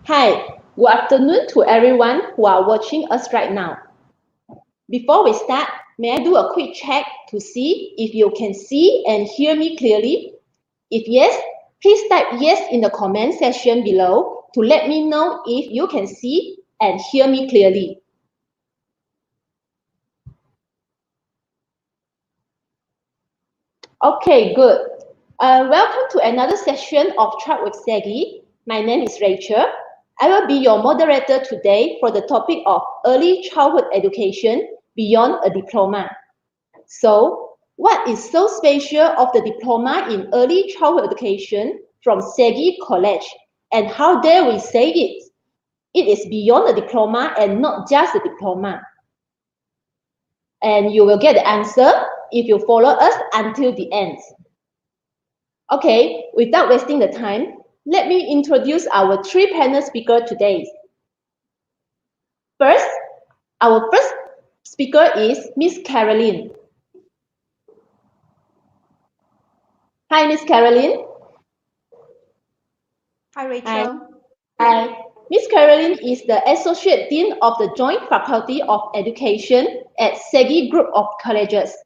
Hi, good afternoon to everyone who are watching us right now. Before we start, may I do a quick check to see if you can see and hear me clearly? If yes, please type yes in the comment section below to let me know if you can see and hear me clearly. Okay, good. Welcome to another session of Chat with SEGi. My name is Rachel. I will be your moderator today for the topic of early childhood education beyond a diploma. So, what is so special of the diploma in early childhood education from SEGi College, and how dare we say it? It is beyond a diploma and not just a diploma. And you will get the answer if you follow us until the end. Okay, without wasting the time, let me introduce our three panel speakers today. First, our first speaker is Miss Caroline. Hi, Miss Caroline. Hi, Rachel. Hi. Miss Caroline is the Associate Dean of the Joint Faculty of Education at SEGi Group of Colleges.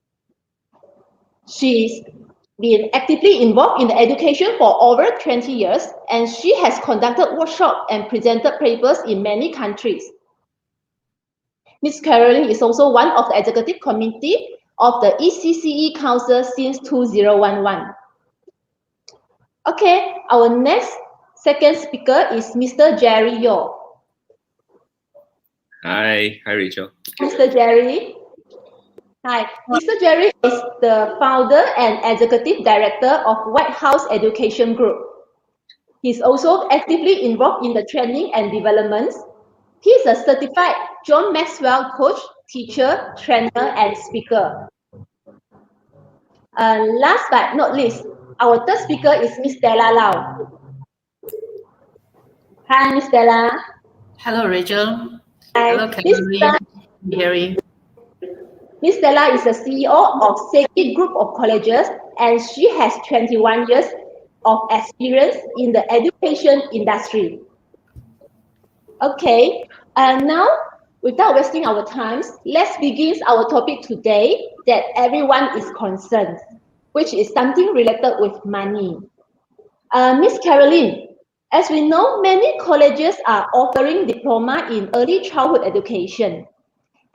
She's been actively involved in the education for over 20 years, and she has conducted workshops and presented papers in many countries. Ms. Caroline is also one of the executive committee of the ECCE Council since 2011. Okay, our next second speaker is Mr. Jerry Yo. Hi, Rachel. Mr. Jerry. Hi, Mr. Jerry is the founder and executive director of White House Education Group. He's also actively involved in the training and development. He's a certified John Maxwell coach, teacher, trainer, and speaker. Last but not least, our third speaker is Miss Stella Lau. Hi, Miss Stella. Hello, Rachel. Hi. Hello, Caroline. Gary. Miss Stella is the CEO of SEGi Group of Colleges, and she has 21 years of experience in the education industry. Okay, now without wasting our time, let's begin our topic today that everyone is concerned, which is something related with money. Miss Caroline, as we know, many colleges are offering diploma in early childhood education.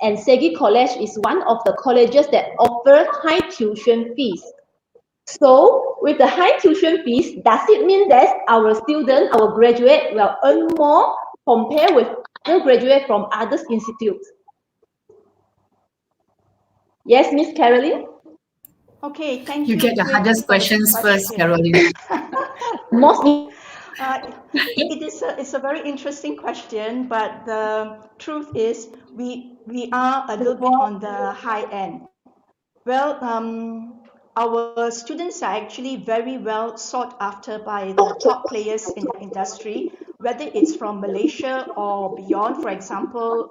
And SEGi College is one of the colleges that offer high tuition fees. So, with the high tuition fees, does it mean that our student, our graduate, will earn more compared with other graduates from other institutes? Yes, Miss Caroline? Okay, thank you. You get the hardest questions first, Caroline. It's a very interesting question, but the truth is we are a little bit on the high end. Well, our students are actually very well sought after by the top players in the industry, whether it's from Malaysia or beyond, for example,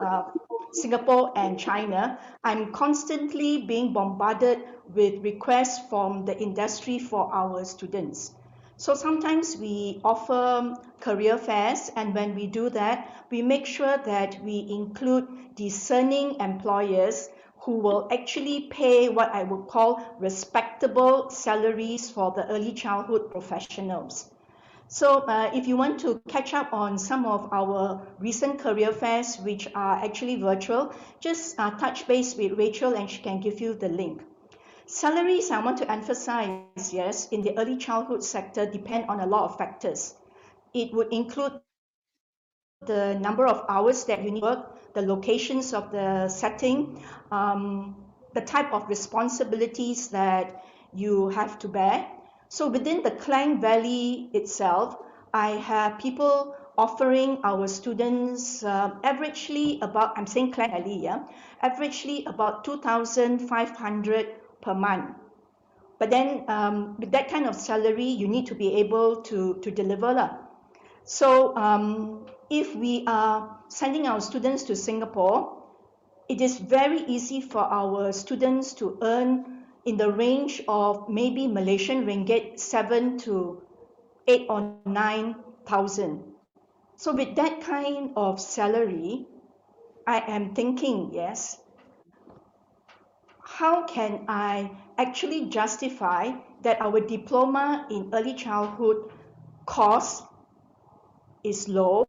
Singapore and China. I'm constantly being bombarded with requests from the industry for our students. So sometimes we offer career fairs, and when we do that, we make sure that we include discerning employers who will actually pay what I would call respectable salaries for the early childhood professionals. So if you want to catch up on some of our recent career fairs, which are actually virtual, just touch base with Rachel and she can give you the link. Salaries, I want to emphasize, yes, in the early childhood sector depend on a lot of factors. It would include the number of hours that you need to work, the locations of the setting, the type of responsibilities that you have to bear. So within the Klang Valley itself, I have people offering our students averagely about, I'm saying Klang Valley, yeah, averagely about 2,500 per month. But then with that kind of salary, you need to be able to deliver. So if we are sending our students to Singapore, it is very easy for our students to earn in the range of maybe Malaysian ringgit 7 to 8 or 9,000. So with that kind of salary, I am thinking, yes, how can I actually justify that our diploma in early childhood cost is lower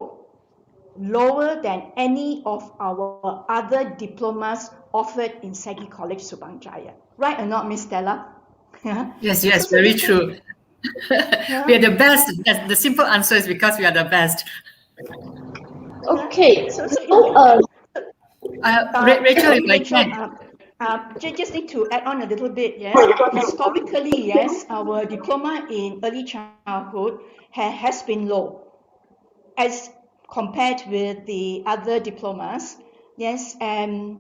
than any of our other diplomas offered in SEGi College Subang Jaya. Right or not, Miss Stella? Yeah. Yes, So, yes, so very this is, true. yeah, We are the best. The simple answer is because we are the best. yeah. Okay, So so Rachel, if sorry, I Rachel, can. just need to add on a little bit, yes. Historically, yes, our diploma in early childhood has been low as compared with the other diplomas, yes, and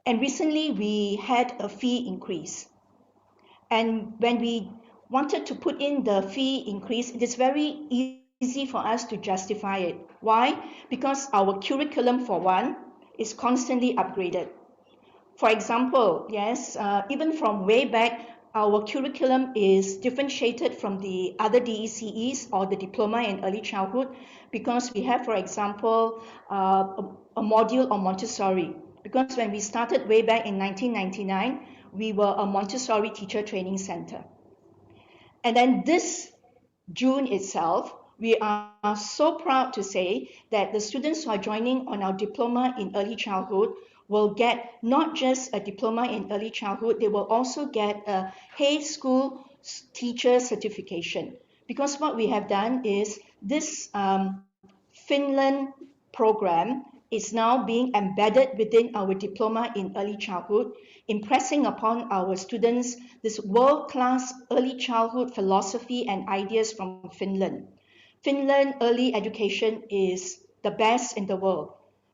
recently we had a fee increase. And when we wanted to put in the fee increase, it is very easy for us to justify it. Why? Because our curriculum, for one, is constantly upgraded. For example, yes, even from way back, our curriculum is differentiated from the other DECEs or the Diploma in Early Childhood because we have, for example, a module on Montessori. Because when we started way back in 1999, we were a Montessori teacher training center. And then this June itself, we are so proud to say that the students who are joining on our diploma in early childhood will get not just a diploma in early childhood, they will also get a Hay School teacher certification. Because what we have done is this Finland program is now being embedded within our diploma in early childhood, impressing upon our students this world-class early childhood philosophy and ideas from Finland. Finland early education is the best in the world.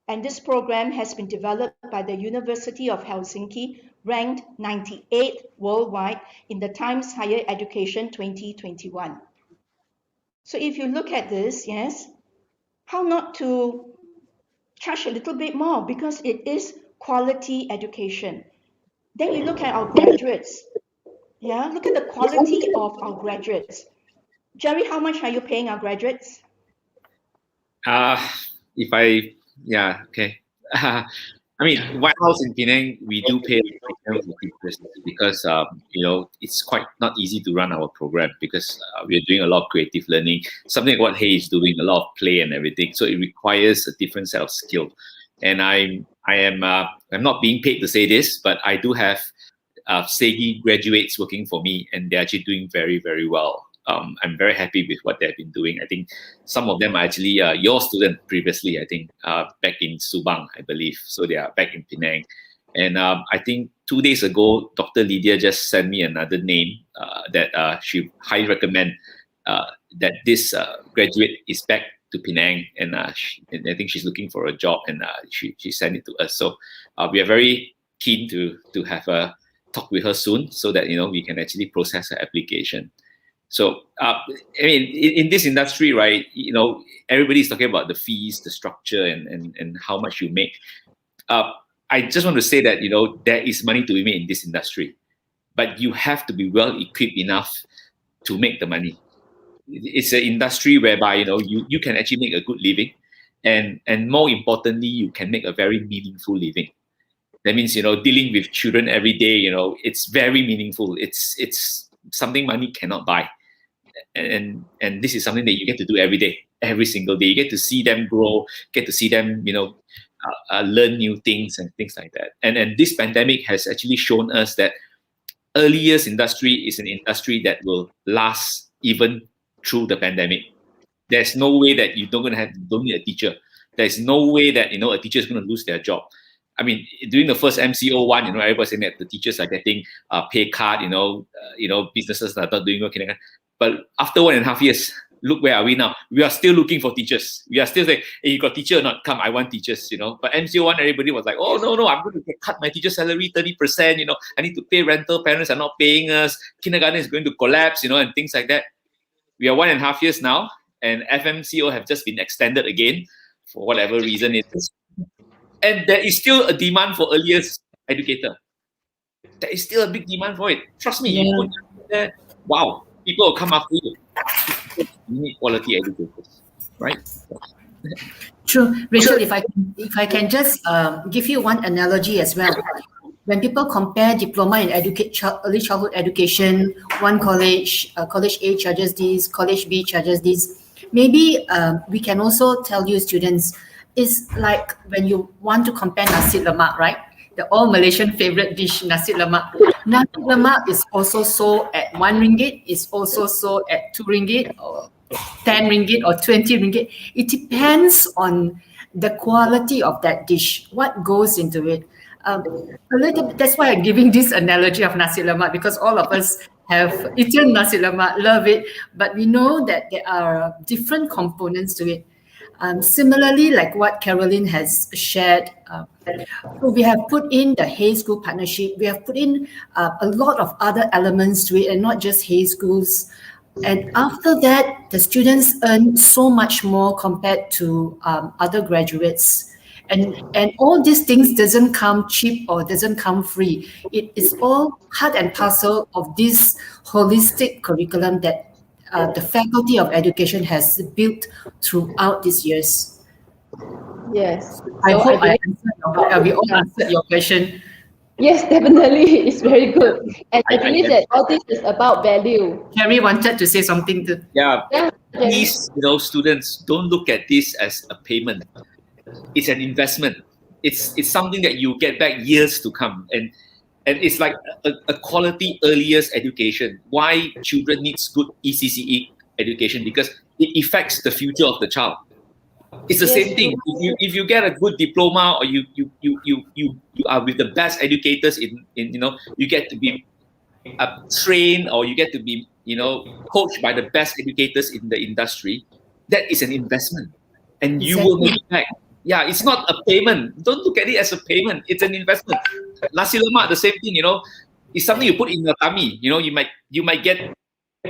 And this program has been developed by the University of Helsinki, ranked 98th worldwide in the Times Higher Education 2021. So if you look at this, yes, how not to charge a little bit more because it is quality education. Then you look at our graduates. Yeah, look at the quality of our graduates. Jerry, how much are you paying our graduates? If I, yeah, okay. I mean, White House in Penang, we do pay for teachers because it's quite not easy to run our program because we are doing a lot of creative learning, something like what Hay is doing, a lot of play and everything. So it requires a different set of skill. And I'm not being paid to say this, but I do have SEGi graduates working for me, and they're actually doing very, very well. I'm very happy with what they've been doing. I think some of them are actually your student previously, I think, back in Subang, I believe. So they are back in Penang. And I think 2 days ago, Dr. Lydia just sent me another name that she highly recommend that this graduate is back to Penang, and I think she's looking for a job, and she sent it to us. So we are very keen to have a talk with her soon so that we can actually process her application. So I mean, in this industry, right, everybody's talking about the fees, the structure, and how much you make. I just want to say that there is money to be made in this industry, but you have to be well equipped enough to make the money. It's an industry whereby you can actually make a good living, and more importantly, you can make a very meaningful living. That means dealing with children every day. It's very meaningful. It's something money cannot buy, and this is something that you get to do every day, every single day. You get to see them grow, get to see them learn new things and things like that. And this pandemic has actually shown us that early years industry is an industry that will last even through the pandemic. There's no way that you don't need a teacher. There's no way that a teacher is going to lose their job. I mean, during the first MCO one, everybody's saying that the teachers are getting pay cut. Businesses are not doing well. But after 1.5 years, look where are we now? We are still looking for teachers. We are still saying, hey, you got teacher or not? Come, I want teachers. But MCO one, everybody was like, oh no, I'm going to cut my teacher salary 30%. I need to pay rental. Parents are not paying us. Kindergarten is going to collapse. And things like that. We are 1.5 years now, and FMCO have just been extended again for whatever reason it is. And there is still a demand for early years educator. There is still a big demand for it. Trust me, you put it there, wow, people will come after you. You need quality educators. right? True, Rachel. If I can just give you one analogy as well. When people compare diploma in early childhood education, one college, college A charges this, college B charges this. Maybe we can also tell you students, it's like when you want to compare nasi lemak, right? The all Malaysian favorite dish, nasi lemak. Nasi lemak is also sold at RM1, is also sold at RM2 or RM10 or RM20. It depends on the quality of that dish, what goes into it. A little bit, that's why I'm giving this analogy of nasi lemak, because all of us have eaten nasi lemak, love it, but we know that there are different components to it. Similarly, like what Caroline has shared, so we have put in the Hay School partnership. We have put in a lot of other elements to it, and not just Hay Schools. And after that, the students earn so much more compared to other graduates. And all these things doesn't come cheap or doesn't come free. It is all part and parcel of this holistic curriculum that the Faculty of Education has built throughout these years. Yes. I So hope I we all answered your question. yes, definitely, it's very good. And I believe that all this is about value. Carrie wanted to say something to. Yeah, Yeah, please, students, don't look at this as a payment. It's an investment. It's something that you get back years to come, and it's like a quality early years education. Why children needs good ECCE education? Because it affects the future of the child. It's the same thing. If you get a good diploma, or you are with the best educators in you get to be trained, or you get to be coached by the best educators in the industry. That is an investment, and you will make it back. Yeah, it's not a payment. Don't look at it as a payment. It's an investment. Nasi lemak, the same thing. It's something you put in your tummy. You might get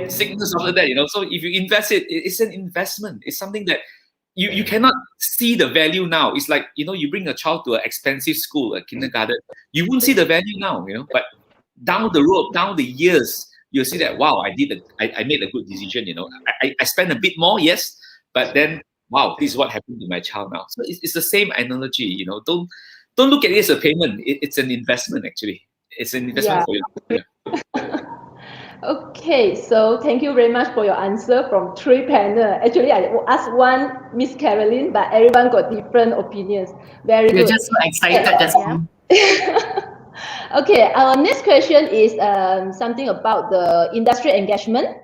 sickness after that. So if you invest it, it's an investment. It's something that you cannot see the value now. It's like you bring a child to an expensive school, a kindergarten. You won't see the value now. But down the road, down the years, you'll see that wow, I made a good decision. I spent a bit more, yes, but then wow, this is what happened to my child now. So it's the same analogy. Don't look at it as a payment. It's an investment actually. It's an investment for you. Yeah. Okay, so thank you very much for your answer from 3 panel. Actually, I asked one Miss Caroline, but everyone got different opinions. Very good. We're just so excited. That's all. Okay, our next question is something about the industry engagement.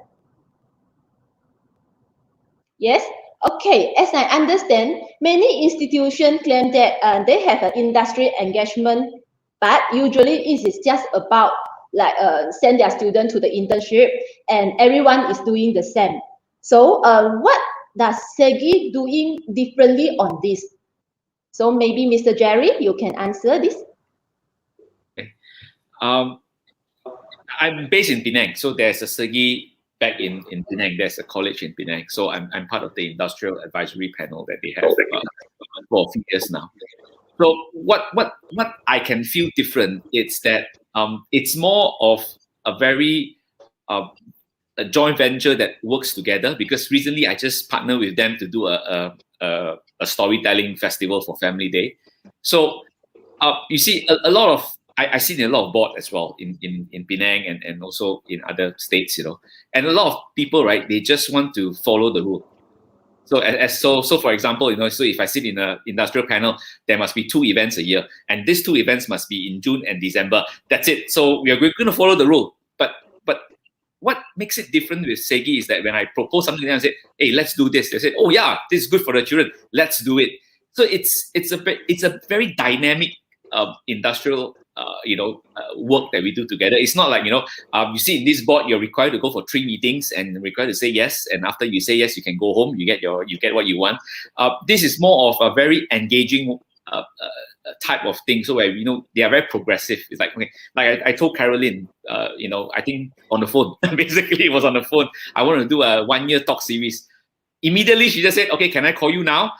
Yes. Okay, as I understand, many institutions claim that they have an industry engagement, but usually it is just about like send their student to the internship, and everyone is doing the same. So what does SEGi doing differently on this? So maybe Mr. Jerry, you can answer this. Okay. I'm based in Penang, so there's a SEGi back in Penang. There's a college in Penang, so I'm part of the industrial advisory panel that they have for a few years now. So what I can feel different is that it's more of a very a joint venture that works together, because recently I just partnered with them to do a storytelling festival for Family Day. So you see a lot of I've seen a lot of board as well in Penang and also in other states, and a lot of people, right, they just want to follow the rule. So so for example, so if I sit in an industrial panel, there must be 2 events a year, and these 2 events must be in June and December. That's it. So we're going to follow the rule. But what makes it different with SEGi is that when I propose something, I say, hey, let's do this. They say, oh yeah, this is good for the children. Let's do it. So it's a very dynamic industrial work that we do together. It's not like you see in this board, you're required to go for 3 meetings and required to say yes, and after you say yes, you can go home. You get what you want. This is more of a very engaging type of thing. So where they are very progressive. It's like, okay, like I told Caroline, I think on the phone. Basically, it was on the phone. I want to do a 1-year talk series. Immediately, she just said, "Okay, can I call you now?"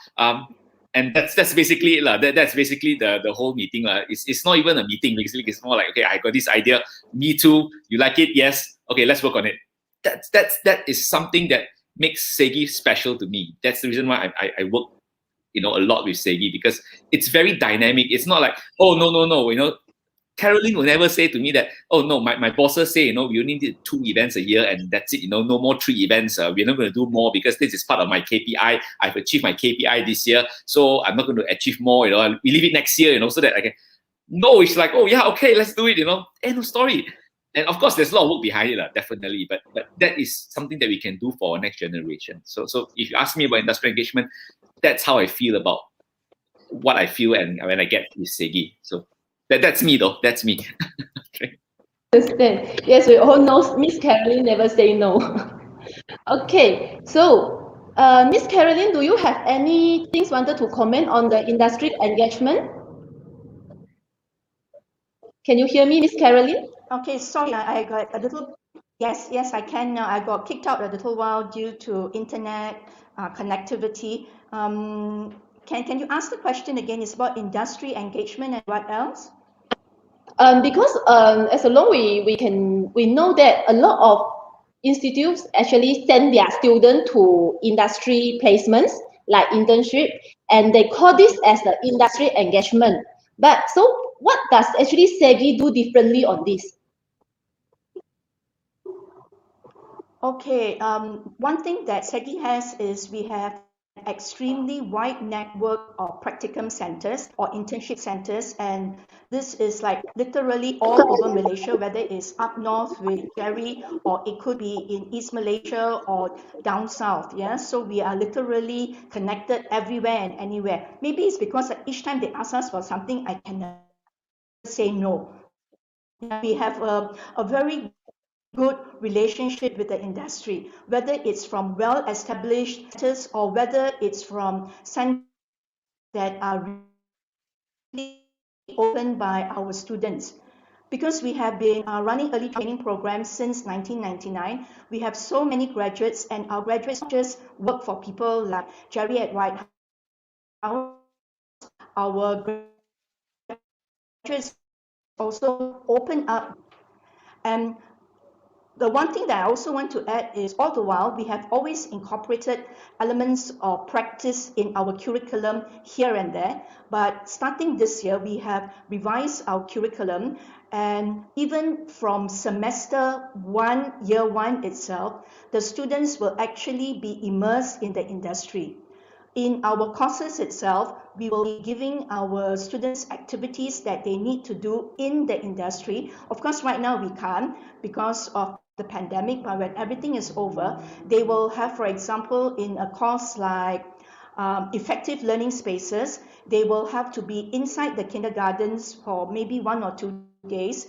And that's basically it. That's basically the whole meeting. It's not even a meeting. Basically, it's more like, okay, I got this idea. Me too. You like it? Yes. Okay, let's work on it. That is something that makes SEGi special to me. That's the reason why I work, a lot with SEGi, because it's very dynamic. It's not like, oh, no. Caroline will never say to me that, oh no, my bosses say, we only did 2 events a year and that's it, no more 3 events. We're not going to do more because this is part of my KPI. I've achieved my KPI this year, so I'm not going to achieve more, we leave it next year, so that I can. No, it's like, oh yeah, okay, let's do it, end of story. And of course, there's a lot of work behind it, definitely. But that is something that we can do for our next generation. So if you ask me about industrial engagement, that's how I feel about what I feel and when I get with SEGi. So that's me though. That's me. Okay. Understand. Yes, we all know Miss Caroline never say no. Okay, so Miss Caroline, do you have any things wanted to comment on the industry engagement? Can you hear me, Miss Caroline? Okay, sorry, I got a little. Yes, I can now. I got kicked out a little while due to internet connectivity. Can you ask the question again? It's about industry engagement and what else? Because as long we know that a lot of institutes actually send their students to industry placements like internship, and they call this as the industry engagement. But so what does actually SEGi do differently on this? Okay, one thing that SEGi has is we have an extremely wide network of practicum centers or internship centers, and this is like literally all over Malaysia, whether it's up north with Jerry or it could be in East Malaysia or down south. Yeah, so we are literally connected everywhere and anywhere. Maybe it's because each time they ask us for something, I can never say no. We have a very good relationship with the industry, whether it's from well-established centers or whether it's from centers that are really opened by our students. Because we have been running early training programs since 1999, we have so many graduates, and our graduates just work for people like Jerry at White House. Our graduates also open up. And the one thing that I also want to add is all the while we have always incorporated elements of practice in our curriculum here and there, but starting this year we have revised our curriculum, and even from semester 1, year 1 itself, the students will actually be immersed in the industry. In our courses itself, we will be giving our students activities that they need to do in the industry. Of course, right now we can't because of the pandemic, but when everything is over, they will have, for example, in a course like effective learning spaces, they will have to be inside the kindergartens for maybe 1 or 2 days,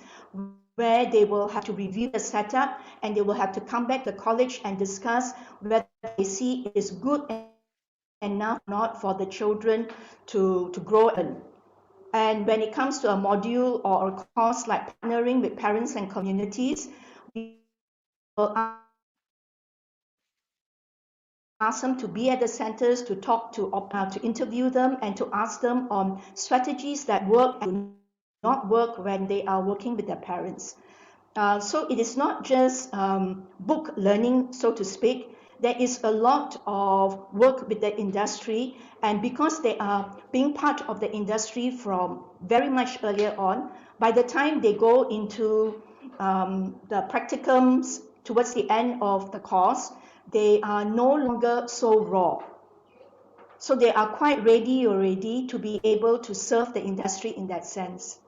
where they will have to review the setup and they will have to come back to college and discuss whether they see it is good enough not for the children to grow in. And when it comes to a module or a course like partnering with parents and communities, we will ask them to be at the centers, to talk to interview them, and to ask them on strategies that work and do not work when they are working with their parents. So it is not just book learning, so to speak. There is a lot of work with the industry, and because they are being part of the industry from very much earlier on, by the time they go into the practicums towards the end of the course, they are no longer so raw. So they are quite ready already to be able to serve the industry in that sense.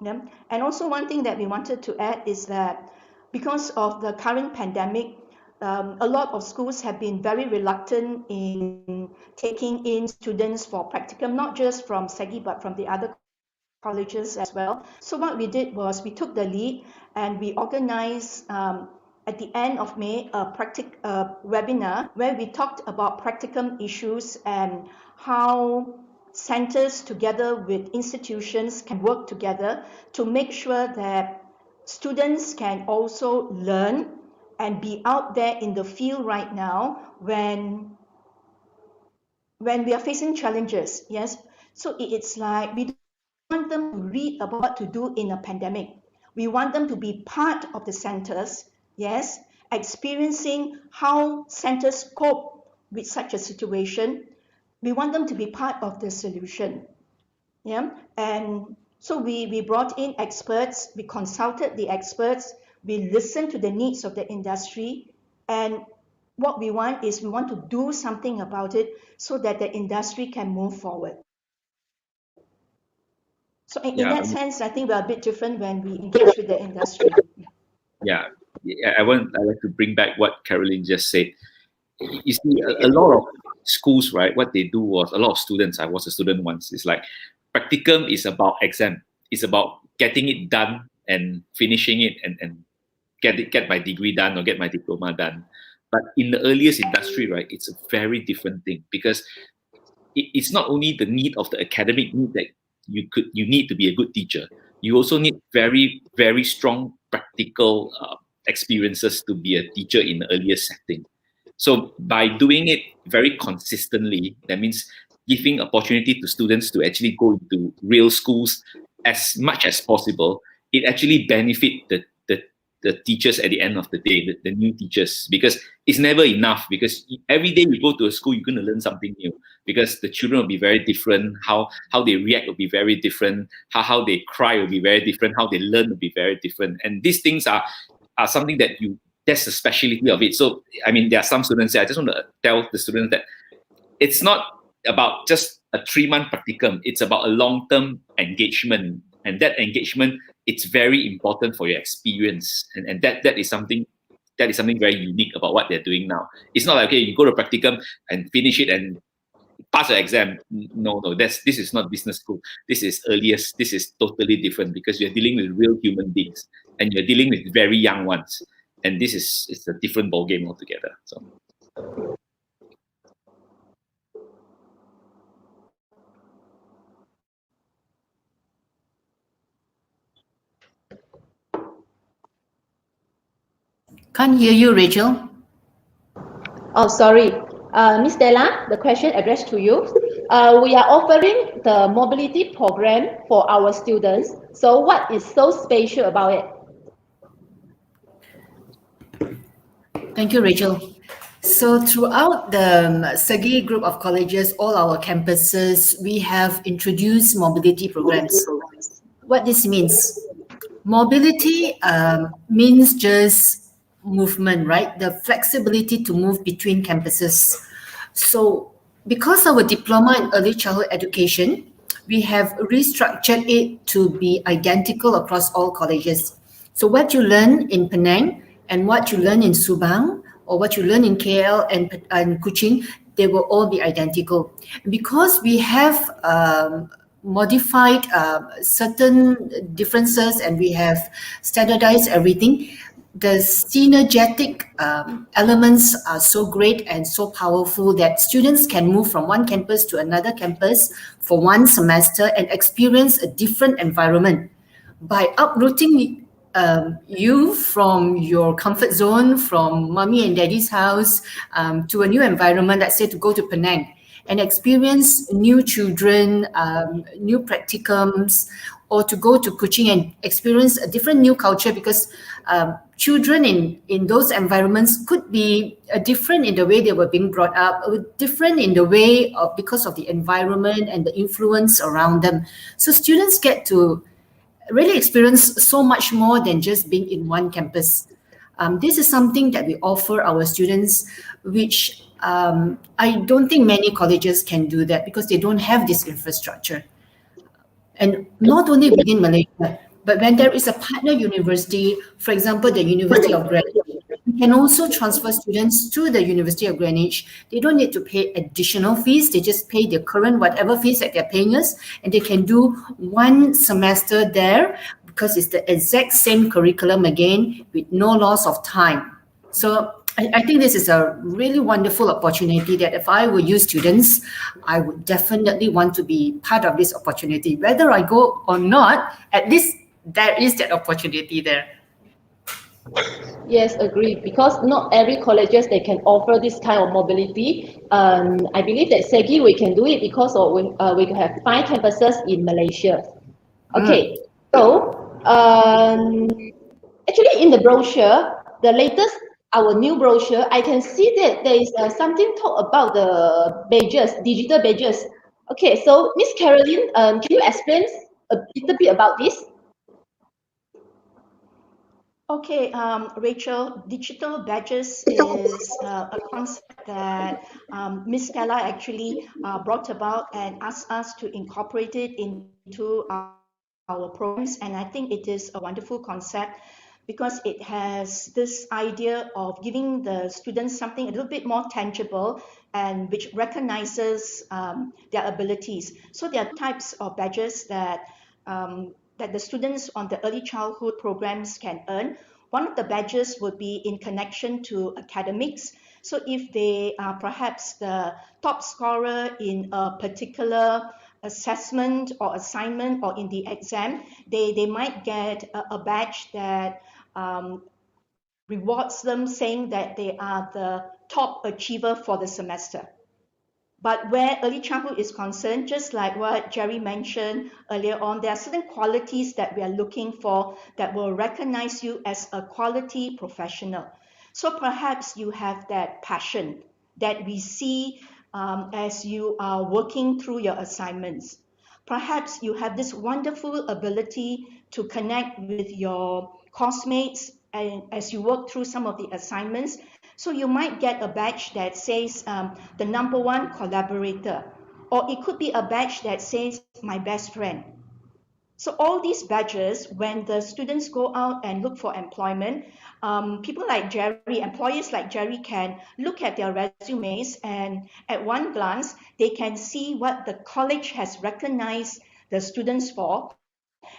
Yeah. And also one thing that we wanted to add is that because of the current pandemic, a lot of schools have been very reluctant in taking in students for practicum, not just from SEGi, but from the other colleges as well. So what we did was we took the lead and we organized at the end of May a webinar where we talked about practicum issues and how centers together with institutions can work together to make sure that students can also learn and be out there in the field right now when we are facing challenges. Yes, so it's like we don't want them to read about what to do in a pandemic. We want them to be part of the centers, yes, experiencing how centers cope with such a situation. We want them to be part of the solution. Yeah, and so we brought in experts, we consulted the experts, we listened to the needs of the industry, and what we want is we want to do something about it so that the industry can move forward. So in that sense, I think we're a bit different when we engage with the industry. Yeah, I like to bring back what Caroline just said. You see, a lot of schools, right? What they do was, a lot of students. I was a student once. It's like practicum is about exam. It's about getting it done and finishing it and get my degree done or get my diploma done. But in the earliest industry, right, it's a very different thing, because it's not only the need of the academic need that you need to be a good teacher. You also need very, very strong practical experiences to be a teacher in the earliest setting. So by doing it very consistently, that means giving opportunity to students to actually go into real schools as much as possible, it actually benefit the teachers at the end of the day, the new teachers, because it's never enough, because every day you go to a school, you're going to learn something new, because the children will be very different, how they react will be very different, how they cry will be very different, how they learn will be very different. And these things are something that that's the specialty of it. So, I mean, there are some students there, I just want to tell the students that it's not about just a 3-month practicum, it's about a long-term engagement. And that engagement, it's very important for your experience. And that is something very unique about what they're doing now. It's not like, okay, you go to practicum and finish it and pass the exam. No, this is not business school. This is earliest. This is totally different, because you're dealing with real human beings and you're dealing with very young ones. And it's a different ballgame altogether. So. Can't hear you, Rachel. Oh, sorry. Miss Stella, the question addressed to you. We are offering the mobility program for our students. So what is so special about it? Thank you, Rachel. So throughout the SEGi group of colleges, all our campuses, we have introduced mobility programs. What this means? Mobility means just movement, right? The flexibility to move between campuses. So because our diploma in early childhood education, we have restructured it to be identical across all colleges. So what you learn in Penang and what you learn in Subang, or what you learn in KL and Kuching, they will all be identical. Because we have modified certain differences and we have standardized everything, the synergetic elements are so great and so powerful that students can move from one campus to another campus for one semester and experience a different environment. By uprooting you from your comfort zone, from mommy and daddy's house, to a new environment, let's say to go to Penang and experience new children, new practicums, or to go to Kuching and experience a different new culture, because children in those environments could be different in the way they were being brought up, different in the way because of the environment and the influence around them. So students get to really experience so much more than just being in one campus. This is something that we offer our students, which I don't think many colleges can do that because they don't have this infrastructure. And not only within Malaysia, but when there is a partner university, for example, the University of Greenwich, we can also transfer students to the University of Greenwich. They don't need to pay additional fees. They just pay the current whatever fees that they're paying us, and they can do one semester there because it's the exact same curriculum again with no loss of time. So I think this is a really wonderful opportunity that if I were you students, I would definitely want to be part of this opportunity. Whether I go or not, at least there is that opportunity there. Yes, agree. Because not every colleges they can offer this kind of mobility. I believe that SEGi we can do it because of we have 5 campuses in Malaysia. Okay, so actually in the brochure, the latest our new brochure, I can see that there is something talk about the badges, digital badges. Okay, so Miss Caroline, can you explain a little bit about this? Okay, Rachel, digital badges is a concept that Miss Stella actually brought about and asked us to incorporate it into our programs. And I think it is a wonderful concept because it has this idea of giving the students something a little bit more tangible and which recognizes their abilities. So there are types of badges that the students on the early childhood programs can earn. One of the badges would be in connection to academics. So if they are perhaps the top scorer in a particular assessment or assignment or in the exam, they might get a badge that rewards them, saying that they are the top achiever for the semester. But where early childhood is concerned, just like what Jerry mentioned earlier on, there are certain qualities that we are looking for that will recognize you as a quality professional. So perhaps you have that passion that we see as you are working through your assignments. Perhaps you have this wonderful ability to connect with your classmates and as you work through some of the assignments. So you might get a badge that says the #1 collaborator, or it could be a badge that says my best friend. So all these badges, when the students go out and look for employment, people like Jerry, employers like Jerry can look at their resumes and at one glance, they can see what the college has recognized the students for.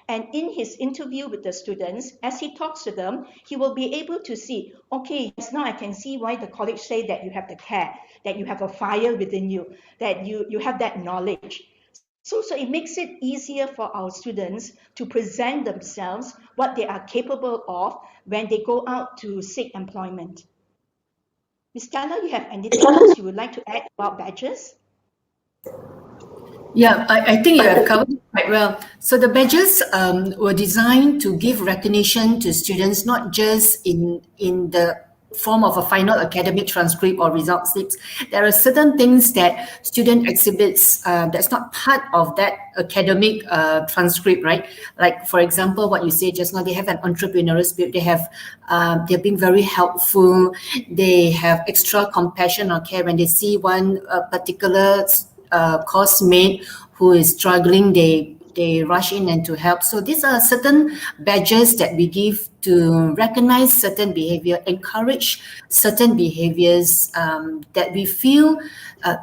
And in his interview with the students, as he talks to them, he will be able to see, okay, yes, now I can see why the college say that you have the care, that you have a fire within you, that you have that knowledge. So it makes it easier for our students to present themselves, what they are capable of when they go out to seek employment. Ms. Stella, you have anything else you would like to add about badges? Yeah, I think you have covered it quite well. So the badges were designed to give recognition to students, not just in the form of a final academic transcript or result slips. There are certain things that student exhibits that's not part of that academic transcript, right? Like for example, what you say just now, they have an entrepreneurial spirit. They're being very helpful. They have extra compassion or care when they see one particular course mate who is struggling, they rush in and to help. So these are certain badges that we give to recognize certain behavior, encourage certain behaviors that we feel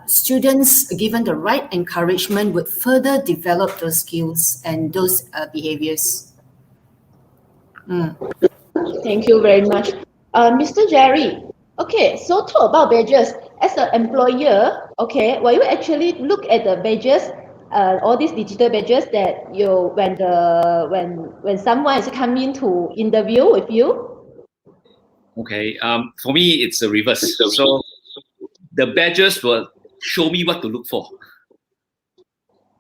students, given the right encouragement, would further develop those skills and those behaviors. Thank you very much. Mr. Jerry, okay, so talk about badges. As an employer, okay, will you actually look at the badges, all these digital badges that when someone is coming to interview with you? Okay. For me, it's the reverse. So the badges will show me what to look for.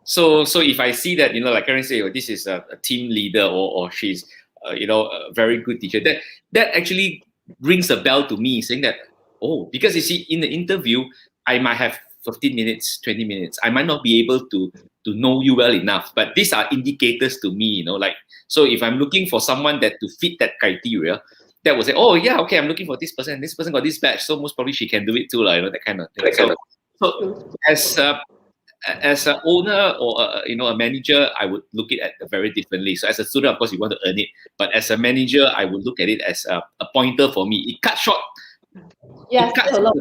So if I see that, like Karen said, oh, this is a team leader or she's, a very good teacher, that actually rings a bell to me saying that, oh, because you see, in the interview, I might have 15 minutes, 20 minutes. I might not be able to know you well enough, but these are indicators to me, so if I'm looking for someone that to fit that criteria, that will say, oh yeah, okay, I'm looking for this person got this badge, so most probably she can do it too, that kind of thing. So as an owner or a manager, I would look at it very differently. So as a student, of course, you want to earn it, but as a manager, I would look at it as a pointer for me. It cuts short. Yes, it cuts time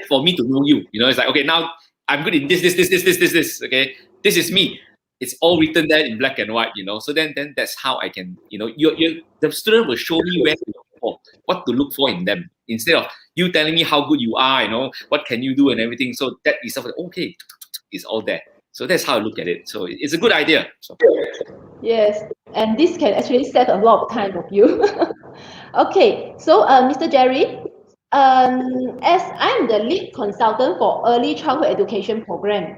for me to know you. It's like, okay, now I'm good in this. Okay, this is me. It's all written there in black and white. So then that's how I can. The student will show me where to look for, what to look for in them, instead of you telling me how good you are. What can you do and everything. So that is okay. Is all there. So that's how I look at it. So it's a good idea. So. Yes, and this can actually save a lot of time of you. Okay, so Mr. Jerry, as I'm the lead consultant for early childhood education program,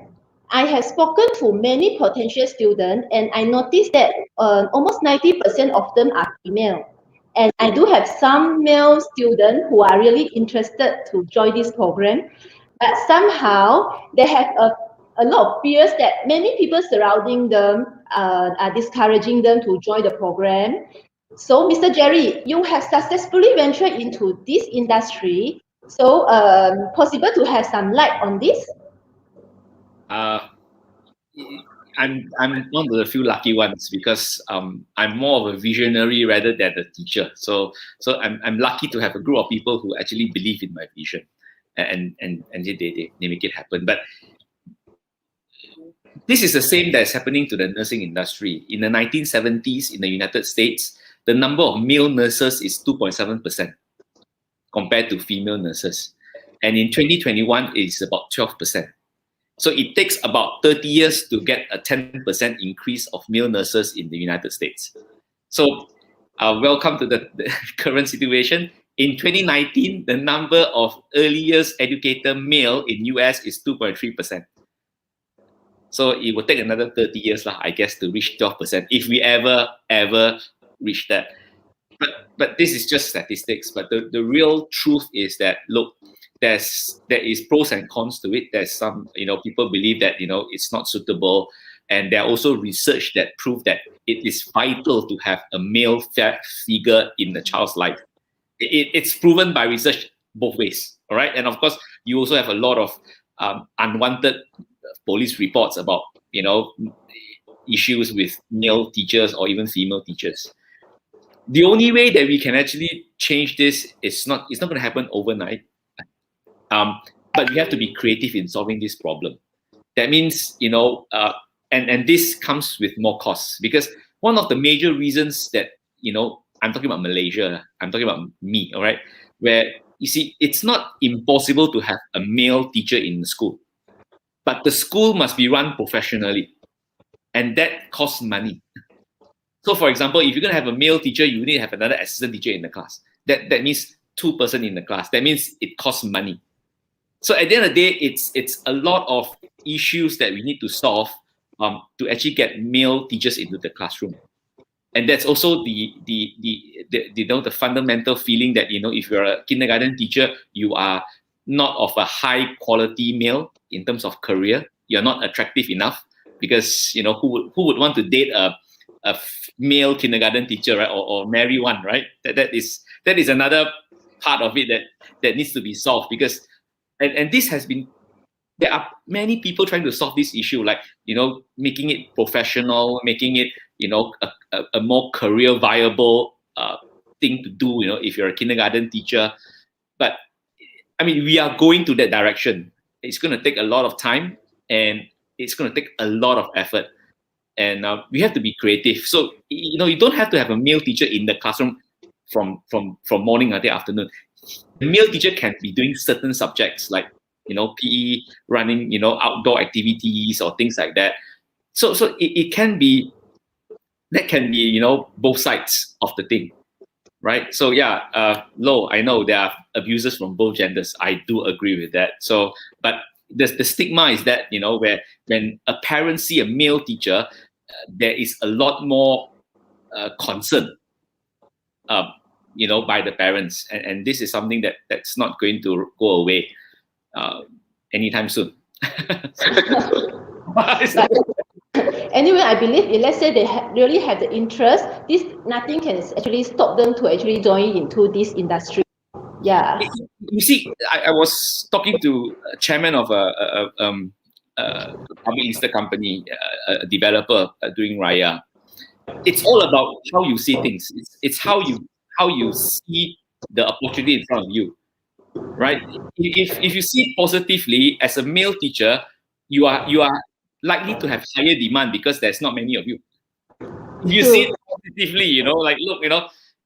I have spoken to many potential students, and I noticed that almost 90% of them are female. And I do have some male students who are really interested to join this program, but somehow they have a lot of fears that many people surrounding them are discouraging them to join the program. So, Mr. Jerry, you have successfully ventured into this industry. So, possible to have some light on this? I'm one of the few lucky ones because I'm more of a visionary rather than a teacher. So I'm lucky to have a group of people who actually believe in my vision, and they make it happen. But this is the same that's happening to the nursing industry. In the 1970s in the United States, the number of male nurses is 2.7% compared to female nurses, and in 2021 it's about 12%. So it takes about 30 years to get a 10% increase of male nurses in the United States. So welcome to the current situation. In 2019, the number of early years educator male in US is 2.3%. So it will take another 30 years, I guess, to reach 12% if we ever reach that. But this is just statistics. But the real truth is that, look, there is pros and cons to it. There's some, people believe that, it's not suitable. And there are also research that prove that it is vital to have a male figure in the child's life. It's proven by research both ways, all right? And of course, you also have a lot of unwanted police reports about, issues with male teachers or even female teachers. The only way that we can actually change this is it's not going to happen overnight. But we have to be creative in solving this problem. That means, and this comes with more costs, because one of the major reasons that, I'm talking about Malaysia, I'm talking about me, all right, where you see, it's not impossible to have a male teacher in the school, but the school must be run professionally, and that costs money. So, for example, if you're going to have a male teacher, you need to have another assistant teacher in the class. That means 2 persons in the class. That means it costs money. So at the end of the day, it's a lot of issues that we need to solve to actually get male teachers into the classroom. And that's also the fundamental feeling that, if you're a kindergarten teacher, you are not of a high quality male in terms of career. You're not attractive enough because, who would want to date a male kindergarten teacher, right? Or marry one, right? That is another part of it that needs to be solved, because and this has been, there are many people trying to solve this issue, like, making it professional, making it, a more career viable thing to do, if you're a kindergarten teacher. But I mean, we are going to that direction. It's going to take a lot of time, and it's going to take a lot of effort. And we have to be creative. So, you don't have to have a male teacher in the classroom from morning until afternoon. The male teacher can be doing certain subjects like, PE, running, outdoor activities or things like that. So it can be, that can be, both sides of the thing, right? So yeah, Lo, I know there are abuses from both genders. I do agree with that. So, but the stigma is that, where when a parent see a male teacher, there is a lot more concern, by the parents, and this is something that's not going to go away anytime soon. Anyway, I believe if let's say they really have the interest, nothing can actually stop them to actually join into this industry. Yeah. You see, I was talking to a chairman of a public listed company, a developer doing Raya. It's all about how you see things. It's how you see the opportunity in front of you, right? If you see positively as a male teacher, you are likely to have higher demand because there's not many of you. If you see it positively, like, look,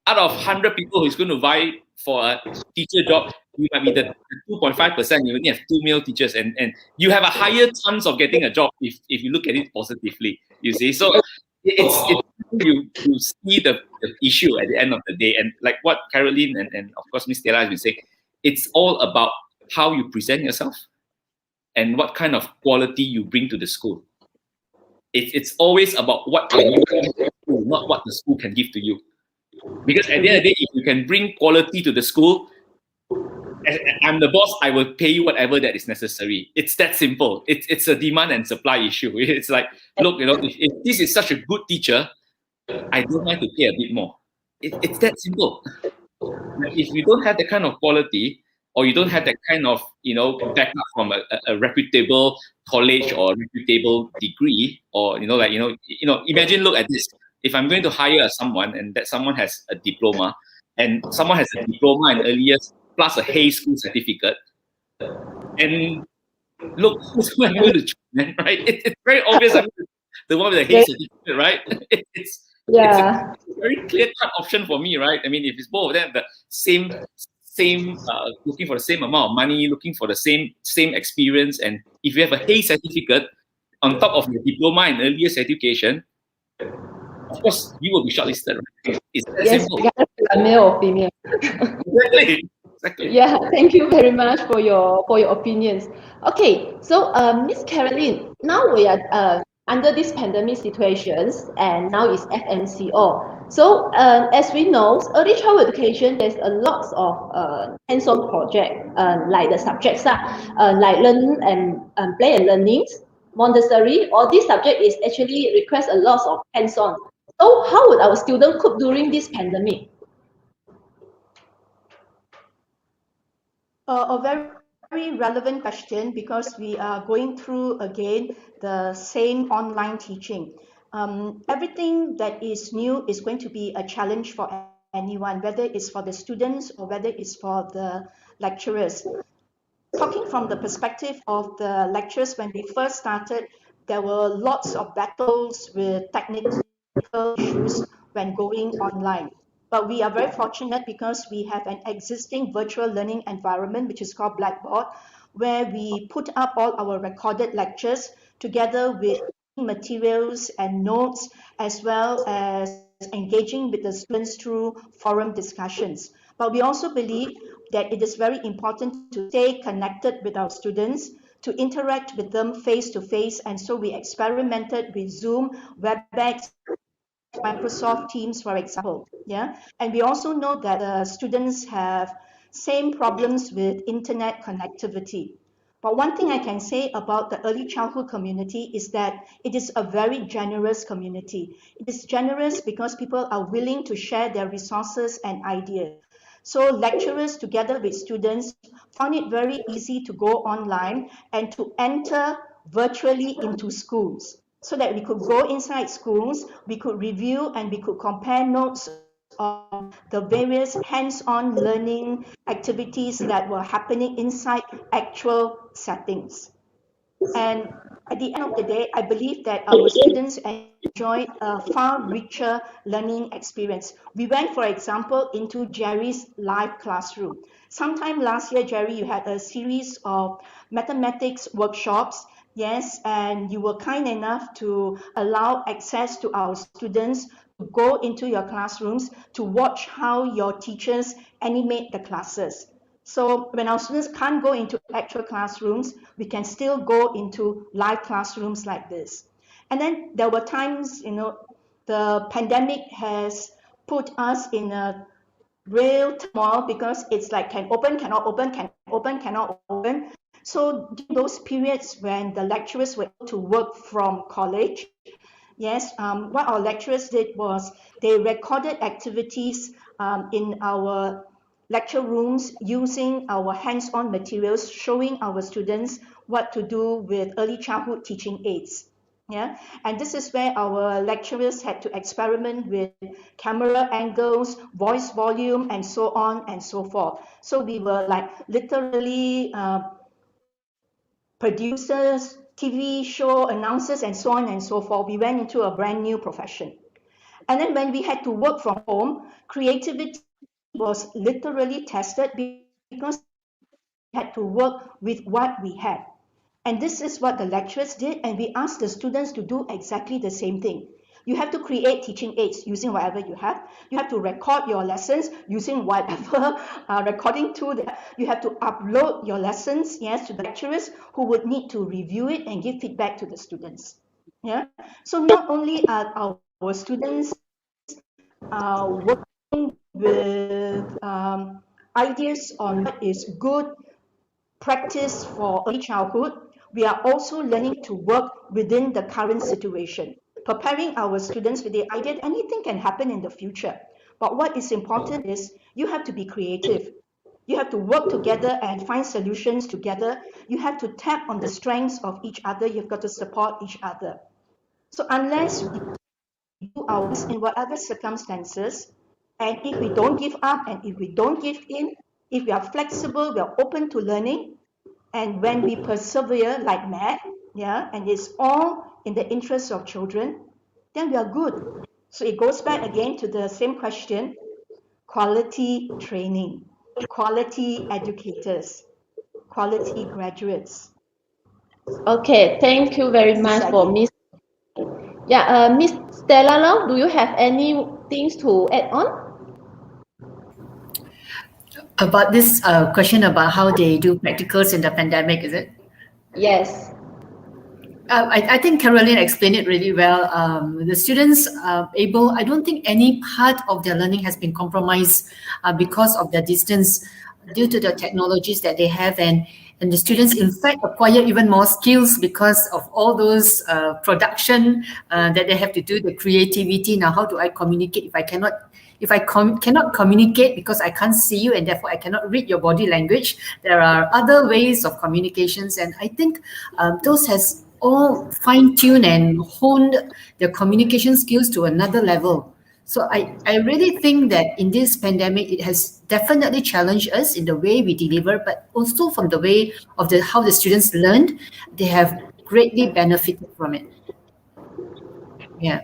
out of 100 people who's going to vie for a teacher job, you might be the 2.5%. You only have 2 male teachers, and you have a higher chance of getting a job if you look at it positively. You see, so it's you see the issue at the end of the day, and like what Caroline and of course Miss Stella has been saying, it's all about how you present yourself and what kind of quality you bring to the school. It's always about what can you do, not what the school can give to you. Because at the end of the day, if you can bring quality to the school, I'm the boss, I will pay you whatever that is necessary. It's that simple. It's a demand and supply issue. It's like, look, if this is such a good teacher, I don't mind to pay a bit more. It's that simple. If you don't have that kind of quality, or you don't have that kind of backup from a reputable college or reputable degree, or imagine, look at this. If I'm going to hire someone and that someone has a diploma, and someone has a diploma in early years plus a Hay School certificate, and look who's who I'm going to choose, man, right? It's very obvious. I'm the one with the Hay certificate, right? It's a very clear-cut option for me, right? I mean, if it's both of them, the same, looking for the same amount of money, looking for the same experience, and if you have a Hay certificate on top of your diploma in early years education, of course you will be shortlisted, right? It's that simple. Regardless of male or female. Exactly. Yeah, thank you very much for your opinions. Okay, so Miss Caroline, now we are under this pandemic situations, and now it's FMCO. So as we know, early childhood education, there's a lot of hands-on project, like the subjects are like learn and play and learnings, Montessori. All these subject is actually request a lot of hands-on. So how would our student cope during this pandemic? A very relevant question, because we are going through again the same online teaching. Everything that is new is going to be a challenge for anyone, whether it's for the students or whether it's for the lecturers. Talking from the perspective of the lecturers, when we first started, there were lots of battles with technical issues when going online. But we are very fortunate because we have an existing virtual learning environment, which is called Blackboard, where we put up all our recorded lectures together with materials and notes, as well as engaging with the students through forum discussions. But we also believe that it is very important to stay connected with our students, to interact with them face to face. And so we experimented with Zoom, WebEx, Microsoft Teams, for example. Yeah, and we also know that students have same problems with internet connectivity. But one thing I can say about the early childhood community is that it is a very generous community. It is generous because people are willing to share their resources and ideas. So lecturers together with students found it very easy to go online and to enter virtually into schools, so that we could go inside schools, we could review and we could compare notes on the various hands-on learning activities that were happening inside actual settings. And at the end of the day, I believe that our students enjoyed a far richer learning experience. We went, for example, into Jerry's live classroom. Sometime last year, Jerry, you had a series of mathematics workshops. Yes, and you were kind enough to allow access to our students to go into your classrooms to watch how your teachers animate the classes. So when our students can't go into actual classrooms, we can still go into live classrooms like this. And then there were times, the pandemic has put us in a real turmoil, because it's like can open, cannot open, can open, cannot open. So during those periods when the lecturers were able to work from college, yes, what our lecturers did was they recorded activities in our lecture rooms using our hands-on materials, showing our students what to do with early childhood teaching aids. Yeah, and this is where our lecturers had to experiment with camera angles, voice volume, and so on and so forth. So we were like literally producers, TV show announcers, and so on and so forth. We went into a brand new profession. And then when we had to work from home, creativity was literally tested, because we had to work with what we had. And this is what the lecturers did, and we asked the students to do exactly the same thing. You have to create teaching aids using whatever you have. You have to record your lessons using whatever recording tool. You have to upload your lessons, yes, to the lecturers, who would need to review it and give feedback to the students. Yeah. So not only are our students working with ideas on what is good practice for early childhood, we are also learning to work within the current situation, preparing our students with the idea that anything can happen in the future. But what is important is you have to be creative. You have to work together and find solutions together. You have to tap on the strengths of each other. You've got to support each other. So unless we do our best in whatever circumstances, and if we don't give up and if we don't give in, if we are flexible, we are open to learning, and when we persevere like mad, yeah, and it's all in the interest of children, then we are good. So it goes back again to the same question: quality training, quality educators, quality graduates. Okay, thank you very This is much for SEGi. Miss. Yeah, Miss Stella Lau, do you have any things to add on? About this question about how they do practicals in the pandemic, is it? Yes. I think Caroline explained it really well. The students are able, I don't think any part of their learning has been compromised because of the distance due to the technologies that they have. And the students, in fact, acquire even more skills because of all those production that they have to do, the creativity. Now, how do I communicate if I cannot? If I cannot communicate because I can't see you and therefore I cannot read your body language, there are other ways of communications. And I think those has all fine-tuned and honed their communication skills to another level. So I really think that in this pandemic, it has definitely challenged us in the way we deliver, but also from the way of how the students learned, they have greatly benefited from it. Yeah.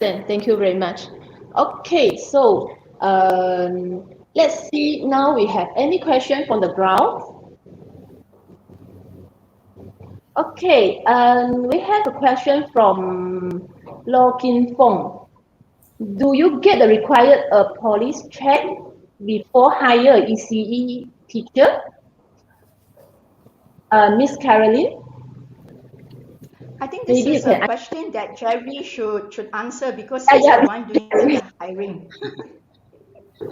Then thank you very much. Okay, so let's see now we have any question from the ground. Okay, we have a question from Lo Kin Fong. Do you get the required police check before hire ECE teacher? Miss Caroline? I think this Maybe you is a can. question that Jerry should answer because he's Yeah, the one doing the hiring.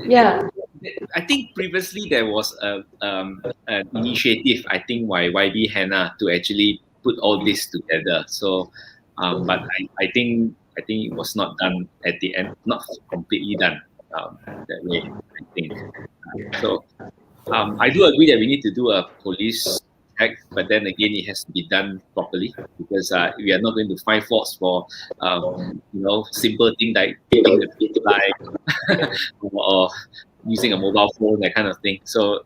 yeah. I think previously there was an initiative, I think, by YB Hannah to actually put all this together. So, but I think it was not done at the end, not completely done that way. I think so. I do agree that we need to do a police check, but then again, it has to be done properly because we are not going to find faults for simple thing like taking the like or using a mobile phone, that kind of thing. So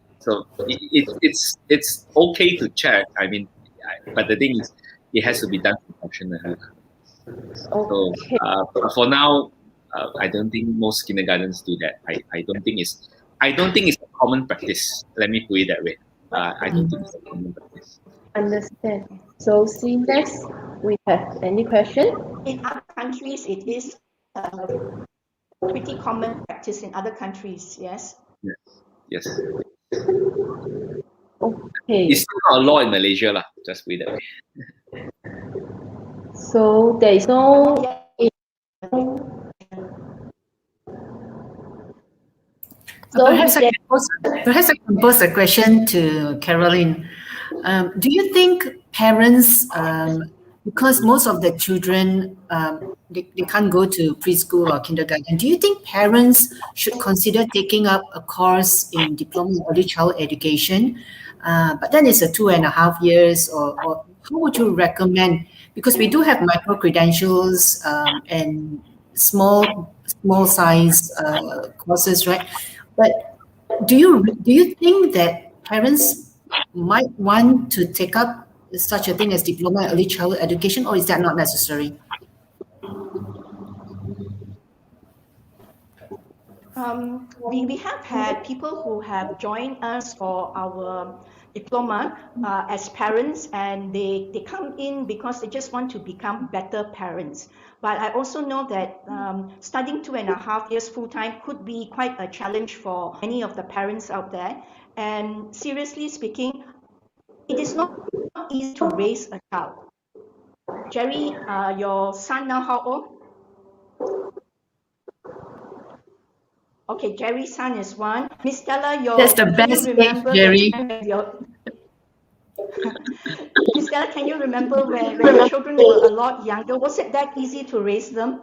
it's okay to check. I mean, but the thing is, it has to be done professionally. So Okay. for now, I don't think most kindergartens do that. I don't think it's a common practice. Let me put it that way. I don't think it's a common practice. Understand. So see next, we have any question? In other countries, it is pretty common practice in other countries, yes? Yes. Okay. It's still not a law in Malaysia, lah. Just put it that way. So there is no. So perhaps I can pose a question to Caroline. Do you think parents, because most of the children, they can't go to preschool or kindergarten, do you think parents should consider taking up a course in diploma in early childhood education? But then it's a 2.5 years, or how would you recommend? Because we do have micro credentials and small size courses, right? But do you think that parents might want to take up such a thing as diploma in early childhood education, or is that not necessary? We have had people who have joined us for our diploma as parents, and they come in because they just want to become better parents. But I also know that studying 2.5 years full-time could be quite a challenge for many of the parents out there. And seriously speaking, it is not easy to raise a child. Jerry, your son now how old? Okay, Jerry's son is one. Miss Stella, That's the can you best age, remember the Jerry. time when Miss Stella, can you remember when your children were a lot younger? Was it that easy to raise them?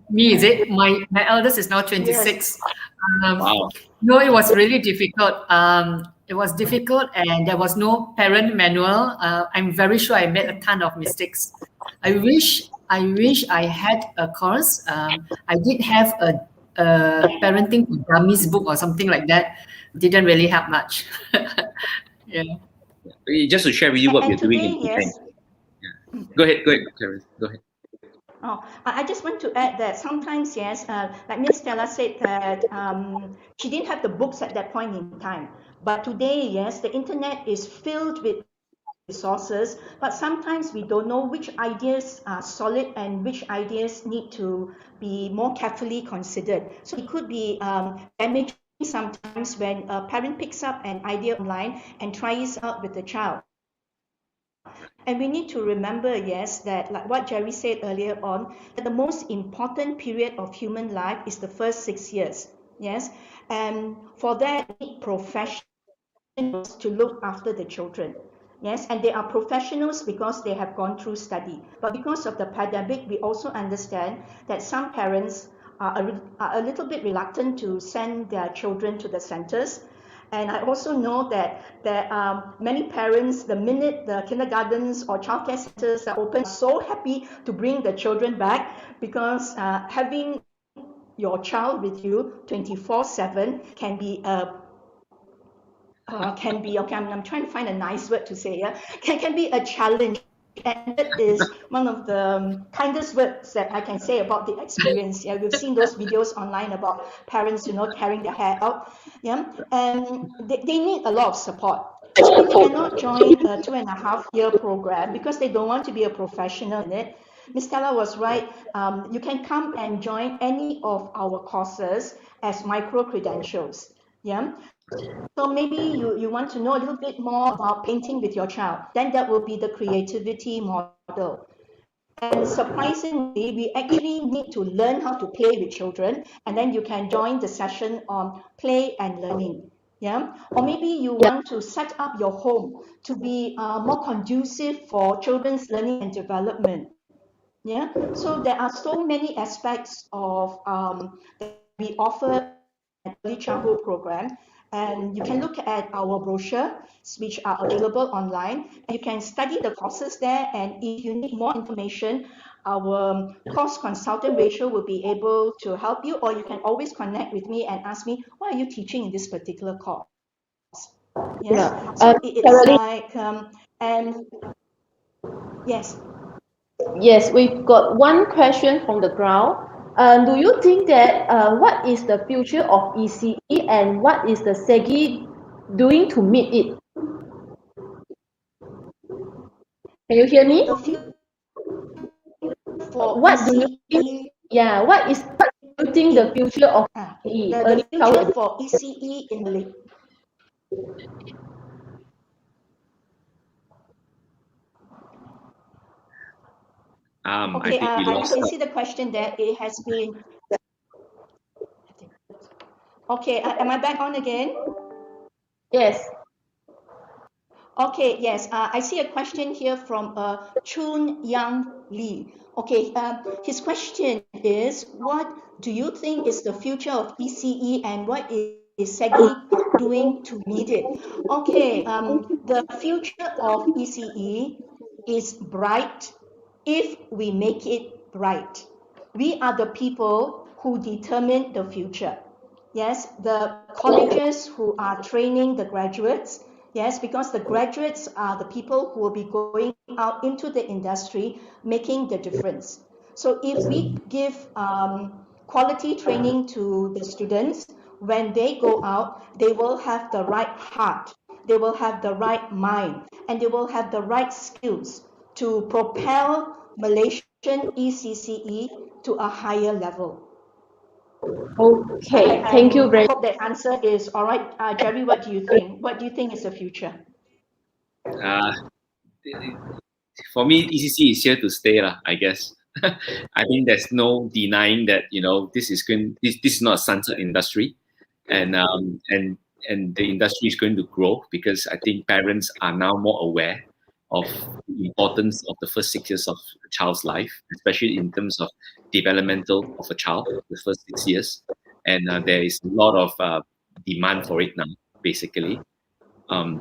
Me, is it? My eldest is now Yes. 26. Um, Wow. no, it was really difficult. It was difficult, and there was no parent manual. I'm very sure I made a ton of mistakes. I wish I had a course. I did have a parenting for dummies book or something like that. Didn't really help much. Yeah. Just to share with you what we're And doing today, in Penang. yes. Yeah. Go ahead, Karen. Go ahead. Oh, I just want to add that sometimes, yes, like Miss Stella said that she didn't have the books at that point in time. But today, yes, the internet is filled with resources, but sometimes we don't know which ideas are solid and which ideas need to be more carefully considered. So it could be damaging sometimes when a parent picks up an idea online and tries out with the child. And we need to remember, yes, that like what Jerry said earlier on, that the most important period of human life is the first 6 years. Yes, and for that, we need professionals to look after the children. Yes, and they are professionals because they have gone through study. But because of the pandemic, we also understand that some parents are a little bit reluctant to send their children to the centers. And I also know that there are many parents, the minute the kindergartens or childcare centers are open, are so happy to bring the children back because having your child with you 24/7 can be okay. I'm trying to find a nice word to say. Yeah, can be a challenge, and that is one of the kindest words that I can say about the experience. Yeah, we've seen those videos online about parents, tearing their hair out. Yeah, and they need a lot of support. So you cannot join a 2.5 year program because they don't want to be a professional in it. Ms. Stella was right. You can come and join any of our courses as micro credentials. Yeah. So maybe you want to know a little bit more about painting with your child. Then that will be the creativity model. And surprisingly, we actually need to learn how to play with children, and then you can join the session on play and learning. Yeah, or maybe you want to set up your home to be more conducive for children's learning and development. Yeah, so there are so many aspects of that we offer an early childhood program, and you can look at our brochures which are available online, and you can study the courses there, and if you need more information, our course consultant Rachel will be able to help you, or you can always connect with me and ask me, what are you teaching in this particular course? Yes, Yeah. so it's Caroline, like and yes. yes, we've got one question from the ground. Do you think that what is the future of ECE and what is the SEGi doing to meet it? Can you hear me? The future for What do you think? ECE, Yeah, what do you think the in future of ECE, the early future childhood for ECE in Malaysia. I Okay, think we I lost can her. see the question that it has been. Okay, am I back on again? Yes. Okay, yes, I see a question here from Chun Yang Lee. Okay, his question is, what do you think is the future of ECE and what is SEGi doing to meet it? Okay, the future of ECE is bright if we make it bright. We are the people who determine the future. Yes, the colleges who are training the graduates. Yes, because the graduates are the people who will be going out into the industry, making the difference. So if we give quality training to the students, when they go out, they will have the right heart, they will have the right mind, and they will have the right skills to propel Malaysian ECCE to a higher level. Okay. Thank you I very hope that answer is all right. Jerry, what do you think? What do you think is the future? Uh, for me, ECC is here to stay, lah, I guess. I think there's no denying that this is not a sunset industry, and the industry is going to grow because I think parents are now more aware of the importance of the first 6 years of a child's life, especially in terms of developmental of a child, the first 6 years, and there is a lot of demand for it now, basically. How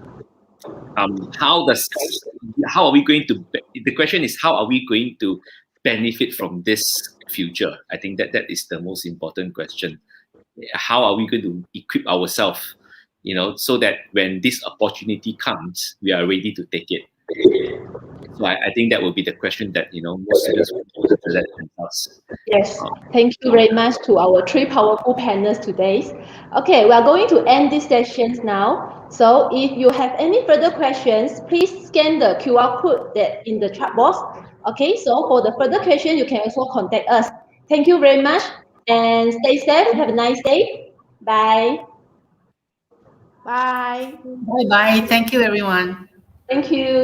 are we going to? The question is, how are we going to benefit from this future? I think that is the most important question. How are we going to equip ourselves, so that when this opportunity comes, we are ready to take it? So I think that will be the question that most students will pose to themselves. Yes, thank you very much to our three powerful panelists today. Okay, we are going to end these sessions now. So if you have any further questions, please scan the QR code that in the chat box. Okay, so for the further question, you can also contact us. Thank you very much and stay safe. Have a nice day. Bye. Bye. Bye bye. Thank you, everyone. Thank you.